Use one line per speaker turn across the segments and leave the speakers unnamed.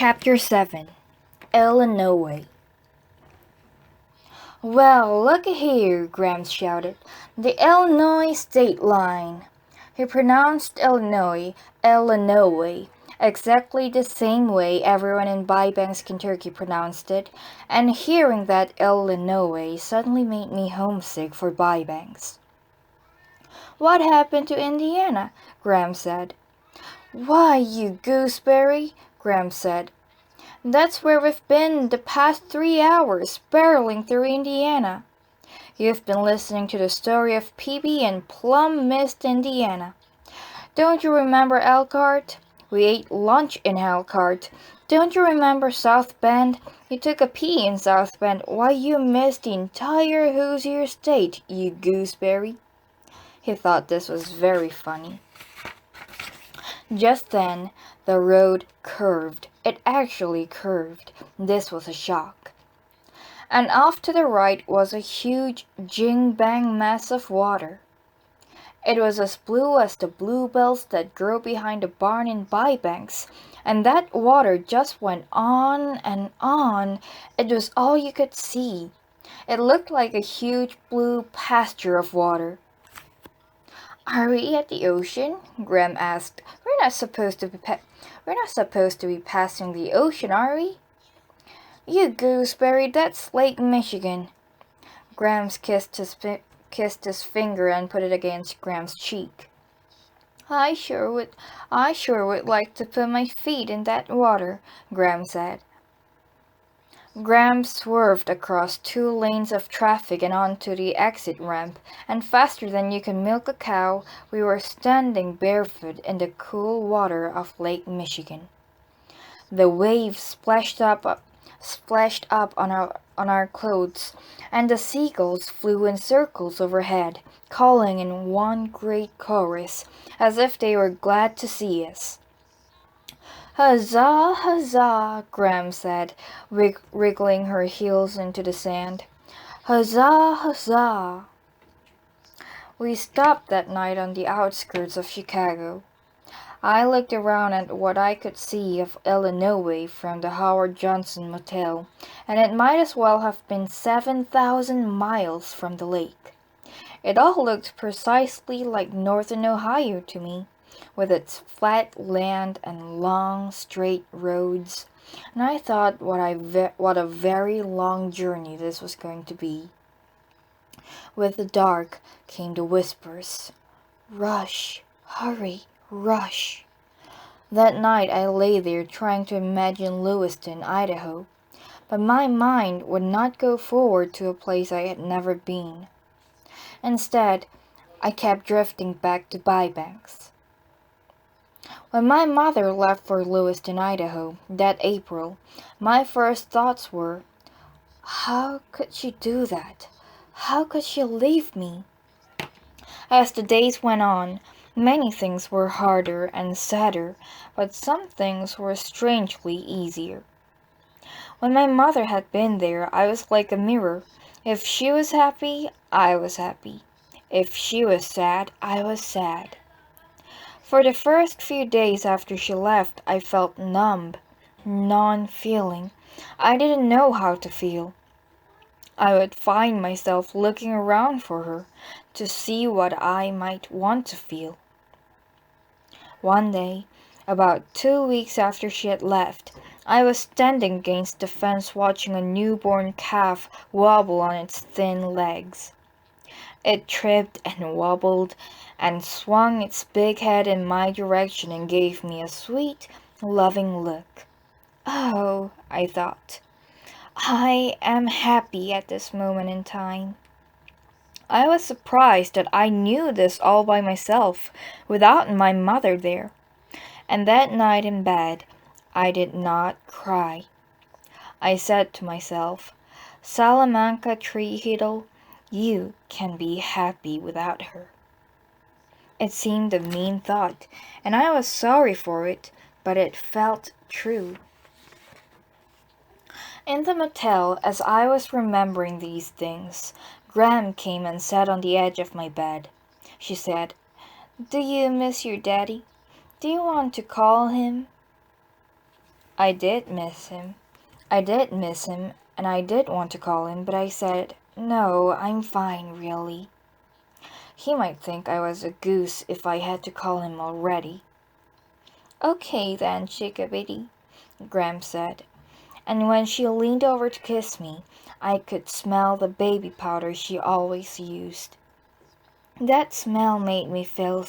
Chapter 7 Illinois. "Well, looky here," Grams shouted. "The Illinois state line." He pronounced Illinois, Illinois, exactly the same way everyone in Bybanks, Kentucky pronounced it, and hearing that Illinois suddenly made me homesick for Bybanks. "What happened to Indiana?" Grams said. "Why, you gooseberry," Grams said. "That's where we've been the past 3 hours, barreling through Indiana. You've been listening to the story of Peavy and plumb missed Indiana. Don't you remember Elkhart? We ate lunch in Elkhart. Don't you remember South Bend? You took a pee in South Bend. Why, you missed the entire Hoosier state, you gooseberry." He thought this was very funny. Just then, the road curved. It actually curved. This was a shock. And off to the right was a huge jing-bang mass of water. It was as blue as the bluebells that grow behind the barn in Bybanks, and that water just went on and on. It was all you could see. It looked like a huge blue pasture of water. "Are we at the ocean?" Graham asked. We're not supposed to be passing the ocean, are we?" "You gooseberry, that's Lake Michigan." Grams kissed his finger and put it against Graham's cheek. I sure would like to put my feet in that water," Graham said. Graham swerved across 2 lanes of traffic and onto the exit ramp, and faster than you can milk a cow, we were standing barefoot in the cool water of Lake Michigan. The waves splashed up on our clothes, and the seagulls flew in circles overhead, calling in one great chorus, as if they were glad to see us. "Huzzah, huzzah," Graham said, wriggling her heels into the sand. "Huzzah, huzzah." We stopped that night on the outskirts of Chicago. I looked around at what I could see of Illinois from the Howard Johnson Motel, and it might as well have been 7,000 miles from the lake. It all looked precisely like northern Ohio to me, with its flat land and long, straight roads, and I thought what a very long journey this was going to be. With the dark came the whispers, "Rush, hurry, rush." That night I lay there trying to imagine Lewiston, Idaho, but my mind would not go forward to a place I had never been. Instead, I kept drifting back to Bybanks. When my mother left for Lewiston, Idaho, that April, my first thoughts were, how could she do that? How could she leave me? As the days went on, many things were harder and sadder, but some things were strangely easier. When my mother had been there, I was like a mirror. If she was happy, I was happy. If she was sad, I was sad. For the first few days after she left, I felt numb, non-feeling. I didn't know how to feel. I would find myself looking around for her to see what I might want to feel. One day, about 2 weeks after she had left, I was standing against the fence watching a newborn calf wobble on its thin legs. It tripped and wobbled and swung its big head in my direction and gave me a sweet, loving look. "Oh," I thought, "I am happy at this moment in time." I was surprised that I knew this all by myself, without my mother there. And that night in bed, I did not cry. I said to myself, "Salamanca Treehiddle, you can be happy without her." It seemed a mean thought, and I was sorry for it, but it felt true. In the motel, as I was remembering these things, Graham came and sat on the edge of my bed. She said, "Do you miss your daddy? Do you want to call him?" I did miss him. I did miss him, and I did want to call him, but I said, no, I'm fine, really. He might think I was a goose if I had to call him already. Okay then, chickabiddy, Gram said, and when she leaned over to kiss me, I could smell the baby powder she always used. That smell made me feel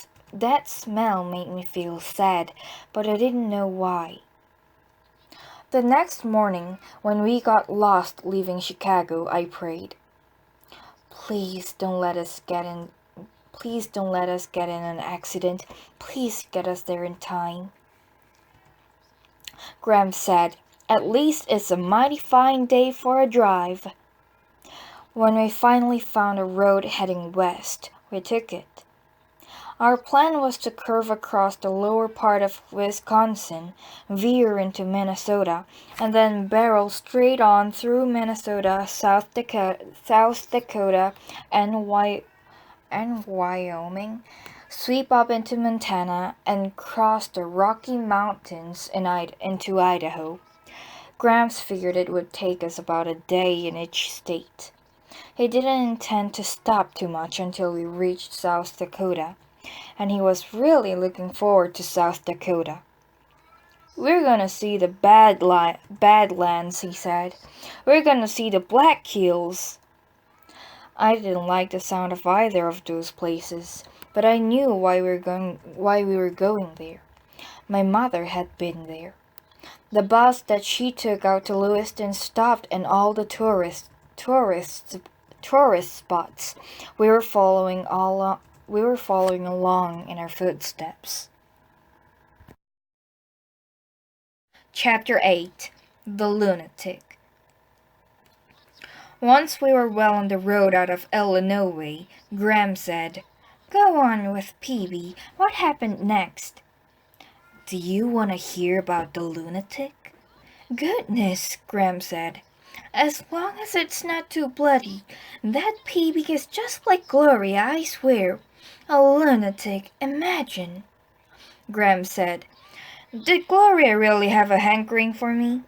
sad, but I didn't know why. The next morning, when we got lost leaving Chicago, I prayed, Please don't let us get in an accident. Please get us there in time. Gram said, At least it's a mighty fine day for a drive. When we finally found a road heading west, we took it. Our plan was to curve across the lower part of Wisconsin, veer into Minnesota, and then barrel straight on through Minnesota, South Dakota, and Wyoming, sweep up into Montana, and cross the Rocky Mountains into Idaho. Gramps figured it would take us about a day in each state. He didn't intend to stop too much until we reached South Dakota, and he was really looking forward to South Dakota. We're gonna see the Badlands, he said. We're gonna see the Black Hills. I didn't like the sound of either of those places, but I knew why we were going there. My mother had been there. The bus that she took out to Lewiston stopped in all the tourist spots. We were following along in her footsteps. Chapter 8. The Lunatic. Once we were well on the road out of Illinois, Gram said, Go on with Peavy. What happened next? Do you want to hear about the lunatic? Goodness, Gram said. As long as it's not too bloody. That Peavy is just like Gloria, I swear. A lunatic, imagine. Gram said, Did Gloria really have a hankering for me?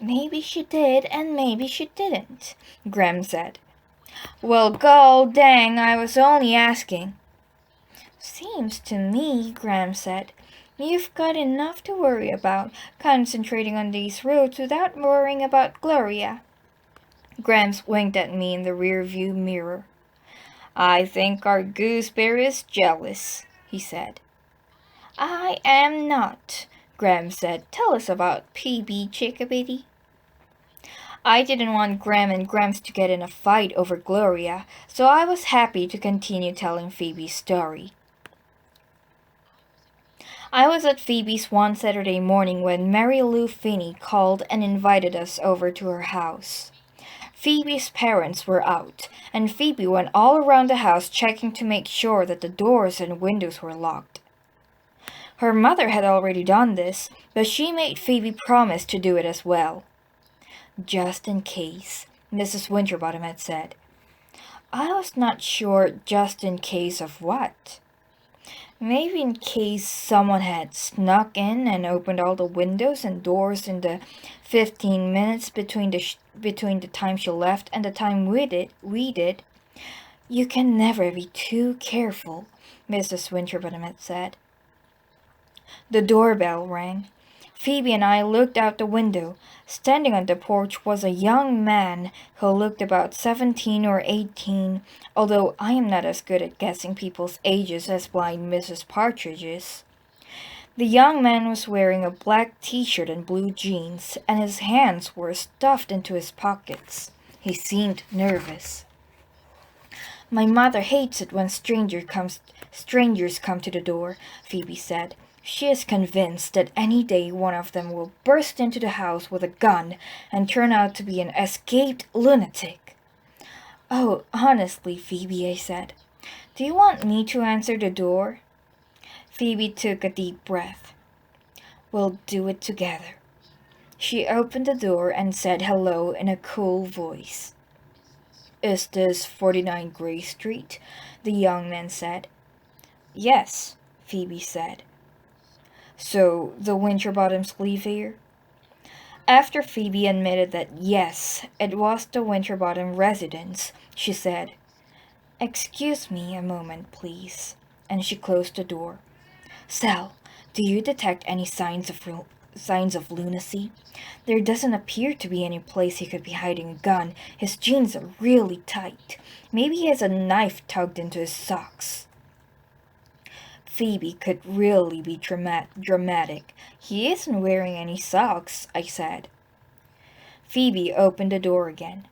Maybe she did, and maybe she didn't, Gram said. Well, gol dang, I was only asking. Seems to me, Gram said, you've got enough to worry about, concentrating on these roads without worrying about Gloria. Grams winked at me in the rear-view mirror. I think our gooseberry is jealous, he said. I am not, Gram said. Tell us about Peavy, chickabiddy. I didn't want Gram and Grams to get in a fight over Gloria, so I was happy to continue telling Phoebe's story. I was at Phoebe's one Saturday morning when Mary Lou Finney called and invited us over to her house. Phoebe's parents were out, and Phoebe went all around the house checking to make sure that the doors and windows were locked. Her mother had already done this, but she made Phoebe promise to do it as well. Just in case, Mrs. Winterbottom had said. I was not sure just in case of what. Maybe in case someone had snuck in and opened all the windows and doors in the 15 minutes between the time she left and the time we did. You can never be too careful, Mrs. Winterbottom had said. The doorbell rang. Phoebe and I looked out the window. Standing on the porch was a young man who looked about 17 or 18, although I am not as good at guessing people's ages as blind Mrs. Partridge is. The young man was wearing a black t-shirt and blue jeans, and his hands were stuffed into his pockets. He seemed nervous. My mother hates it when strangers come to the door, Phoebe said. She is convinced that any day one of them will burst into the house with a gun and turn out to be an escaped lunatic. Oh, honestly, Phoebe, I said. Do you want me to answer the door? Phoebe took a deep breath. We'll do it together. She opened the door and said hello in a cool voice. Is this 49 Gray Street? The young man said. Yes, Phoebe said. So the Winterbottoms live here? After Phoebe admitted that yes, it was the Winterbottom residence, she said, "Excuse me a moment, please," and she closed the door. "Sal, do you detect any signs of lunacy? There doesn't appear to be any place he could be hiding a gun. His jeans are really tight. Maybe he has a knife tucked into his socks." Phoebe could really be dramatic. "He isn't wearing any socks," I said. Phoebe opened the door again.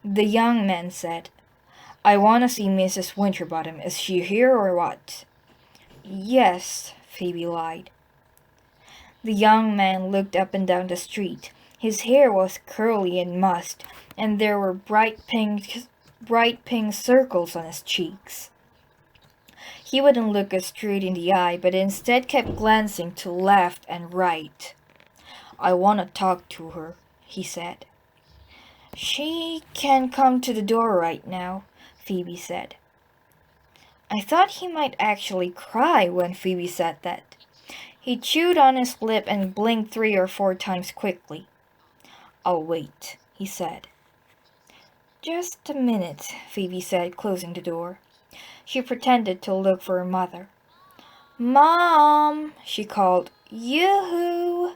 The young man said, "I want to see Mrs. Winterbottom. Is she here or what?" "Yes," Phoebe lied. The young man looked up and down the street. His hair was curly and mussed, and there were bright pink circles on his cheeks. He wouldn't look us straight in the eye, but instead kept glancing to left and right. "I want to talk to her," he said. "She can come to the door right now," Phoebe said. I thought he might actually cry when Phoebe said that. He chewed on his lip and blinked 3 or 4 times quickly. "I'll wait," he said. "Just a minute," Phoebe said, closing the door. She pretended to look for her mother. "Mom!" she called. "Yoo-hoo!"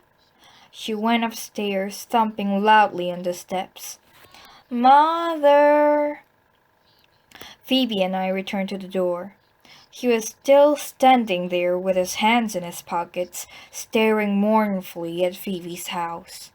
She went upstairs, thumping loudly on the steps. "Mother!" Phoebe and I returned to the door. He was still standing there with his hands in his pockets, staring mournfully at Phoebe's house.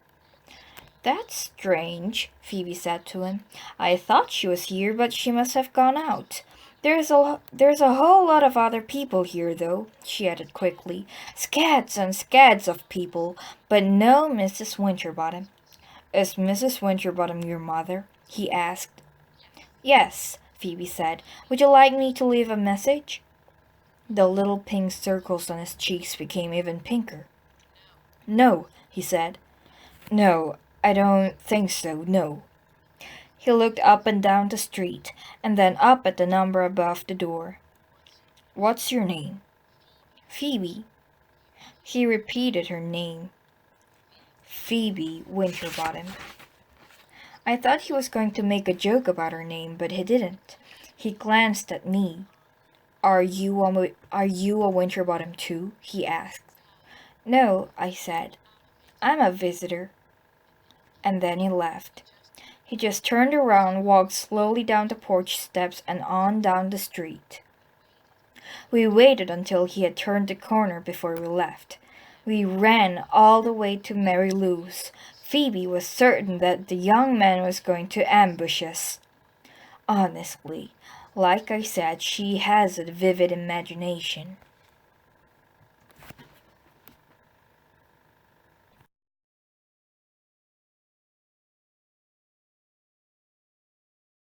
"That's strange," Phoebe said to him. "I thought she was here, but she must have gone out. There's a whole lot of other people here, though," she added quickly. "Scads and scads of people, but no Mrs. Winterbottom." "Is Mrs. Winterbottom your mother?" he asked. "Yes," Phoebe said. "Would you like me to leave a message?" The little pink circles on his cheeks became even pinker. "No," he said. "No, I don't think so, no." He looked up and down the street, and then up at the number above the door. "What's your name?" "Phoebe." He repeated her name. Phoebe Winterbottom. I thought he was going to make a joke about her name, but he didn't. He glanced at me. Are you a Winterbottom too?" he asked. "No," I said. "I'm a visitor." And then he left. He just turned around, walked slowly down the porch steps and on down the street. We waited until he had turned the corner before we left. We ran all the way to Mary Lou's. Phoebe was certain that the young man was going to ambush us. Honestly, like I said, she has a vivid imagination.